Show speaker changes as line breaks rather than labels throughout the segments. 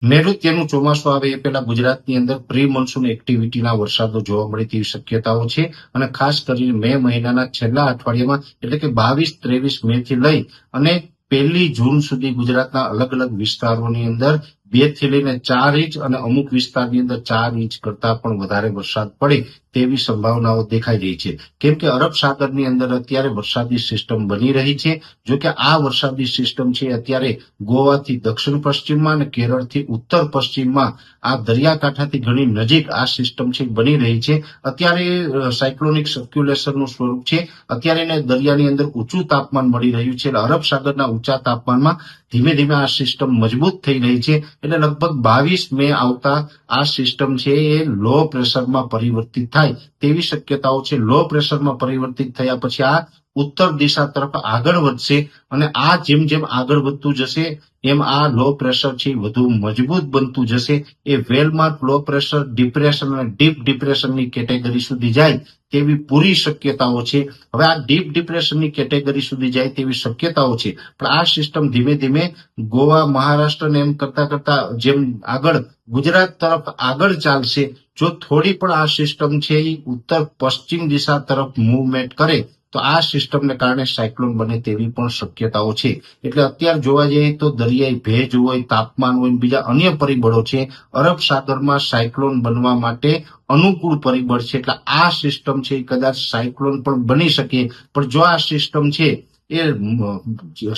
નૈઋત્યનું ચોમાસું આવે એ પહેલા ગુજરાતની અંદર પ્રી મોન્સૂન એક્ટિવિટીના વરસાદો જોવા મળે તેવી શક્યતાઓ છે અને ખાસ કરીને મે મહિનાના છેલ્લા અઠવાડિયામાં એટલે કે 22-23 મે થી લઈ અને 1 જૂન સુધી ગુજરાતના અલગ અલગ વિસ્તારોની અંદર 2 થી લઈને 4 ઇંચ અને અમુક વિસ્તારની અંદર 4 ઇંચ કરતા પણ વધારે વરસાદ પડે તેવી સંભાવનાઓ દેખાઈ રહી છે કેમ કે અરબ સાગરની અંદર અત્યારે વરસાદી સિસ્ટમ બની રહી છે જો કે આ વરસાદી સિસ્ટમ છે અત્યારે ગોવાથી દક્ષિણ પશ્ચિમમાં અને કેરળથી ઉત્તર પશ્ચિમમાં આ દરિયાકાંઠાથી ઘણી નજીક આ સિસ્ટમ છે બની રહી છે અત્યારે સાયક્લોનિક સર્ક્યુલેશનનું સ્વરૂપ છે અત્યારે એને દરિયાની અંદર ઊંચું તાપમાન મળી રહ્યું છે એટલે અરબ સાગરના ઊંચા તાપમાનમાં ધીમે ધીમે આ સિસ્ટમ મજબૂત થઈ રહી છે એટલે લગભગ 22 મે આવતા આ સિસ્ટમ છે એ લો પ્રેશરમાં પરિવર્તિત થાય તેવી શક્યતાઓ છે લો પ્રેશરમાં પરિવર્તિત થયા પછી આ ઉત્તર દિશા તરફ આગળ વધશે અને આ જેમ જેમ આગળ વધતું જશે એમ આ લો પ્રેશર છે વધુ મજબૂત બનતું જશે એ વેલમાર્ક લો પ્રેશર ડિપ્રેશન અને ડીપ ડિપ્રેશનની કેટેગરી સુધી જાય તેવી પૂરી શક્યતાઓ છે હવે આ ડીપ ડિપ્રેશનની કેટેગરી સુધી જાય તેવી શક્યતાઓ છે પણ આ સિસ્ટમ ધીમે ધીમે ગોવા મહારાષ્ટ્રને એમ કરતા કરતા જેમ આગળ ગુજરાત તરફ આગળ ચાલશે જો થોડી પણ આ સિસ્ટમ છે એ ઉત્તર પશ્ચિમ દિશા તરફ મૂવમેન્ટ કરે તો આ સિસ્ટમને કારણે સાયક્લોન બને તેવી પણ શક્યતાઓ છે એટલે અત્યારે જોવા જઈએ તો દરિયાઈ ભેજ હોય તાપમાન હોય બીજા અન્ય પરિબળો છે અરબ સાગરમાં સાયક્લોન બનવા માટે અનુકૂળ પરિબળ છે એટલે આ સિસ્ટમ છે કદાચ સાયક્લોન પણ બની શકે પણ જો આ સિસ્ટમ છે એ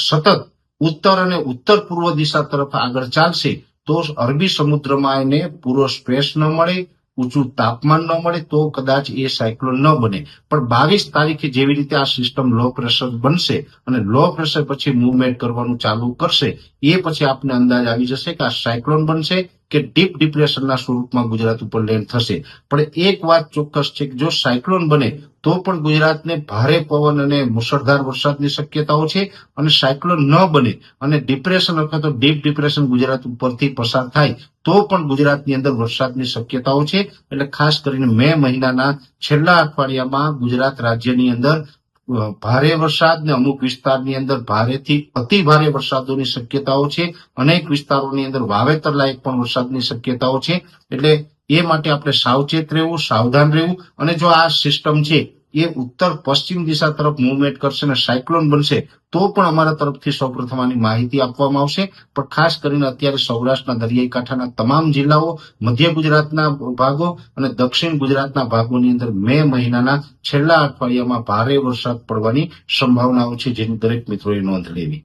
સતત ઉત્તર અને ઉત્તર પૂર્વ દિશા તરફ આગળ ચાલશે તો અરબી સમુદ્રમાં એને પૂરો સ્પેસ ન મળે ઊંચું તાપમાન ન મળે તો કદાચ એ સાયક્લોન ન બને પણ 22 તારીખે જેવી રીતે આ સિસ્ટમ લો પ્રેશર બનશે અને લો પ્રેશર પછી મૂવમેન્ટ કરવાનું ચાલુ કરશે એ પછી આપને અંદાજ આવી જશે કે આ સાયક્લોન બનશે કે ડીપ ડિપ્રેશનના સ્વરૂપમાં ગુજરાત ઉપર લેન્ડ થશે પણ એક વાત ચોક્કસ છે કે જો સાયક્લોન બને તો પણ ગુજરાતને ભારે પવન અને મુશળધાર વરસાદની શક્યતાઓ છે અને સાયક્લોન ન બને અને ડિપ્રેશન અથવા તો ડીપ ડિપ્રેશન ગુજરાત ઉપરથી પસાર થાય તો પણ ગુજરાતની અંદર વરસાદની શક્યતાઓ છે એટલે ખાસ કરીને મે મહિનાના છેલ્લા અઠવાડિયામાં ગુજરાત રાજ્યની અંદર ભારે વરસાદ ને અમુક વિસ્તારની અંદર ભારેથી અતિ ભારે વરસાદોની શક્યતાઓ છે અનેક વિસ્તારોની અંદર વાવેતર લાયક પણ વરસાદની શક્યતાઓ છે એટલે એ માટે આપણે સાવચેત રહેવું સાવધાન રહેવું અને જો આ સિસ્ટમ છે એ ઉત્તર પશ્ચિમ દિશા તરફ મૂવમેન્ટ કરશે અને સાયક્લોન બનશે તો પણ અમારા તરફથી સૌપ્રથમ આની માહિતી આપવામાં આવશે પણ ખાસ કરીને અત્યારે સૌરાષ્ટ્રના દરિયાઈ કાંઠાના તમામ જિલ્લાઓ મધ્ય ગુજરાતના ભાગો અને દક્ષિણ ગુજરાતના ભાગોની અંદર મે મહિનાના છેલ્લા અઠવાડિયામાં ભારે વરસાદ પડવાની સંભાવનાઓ છે જેની દરેક મિત્રોએ નોંધ લેવી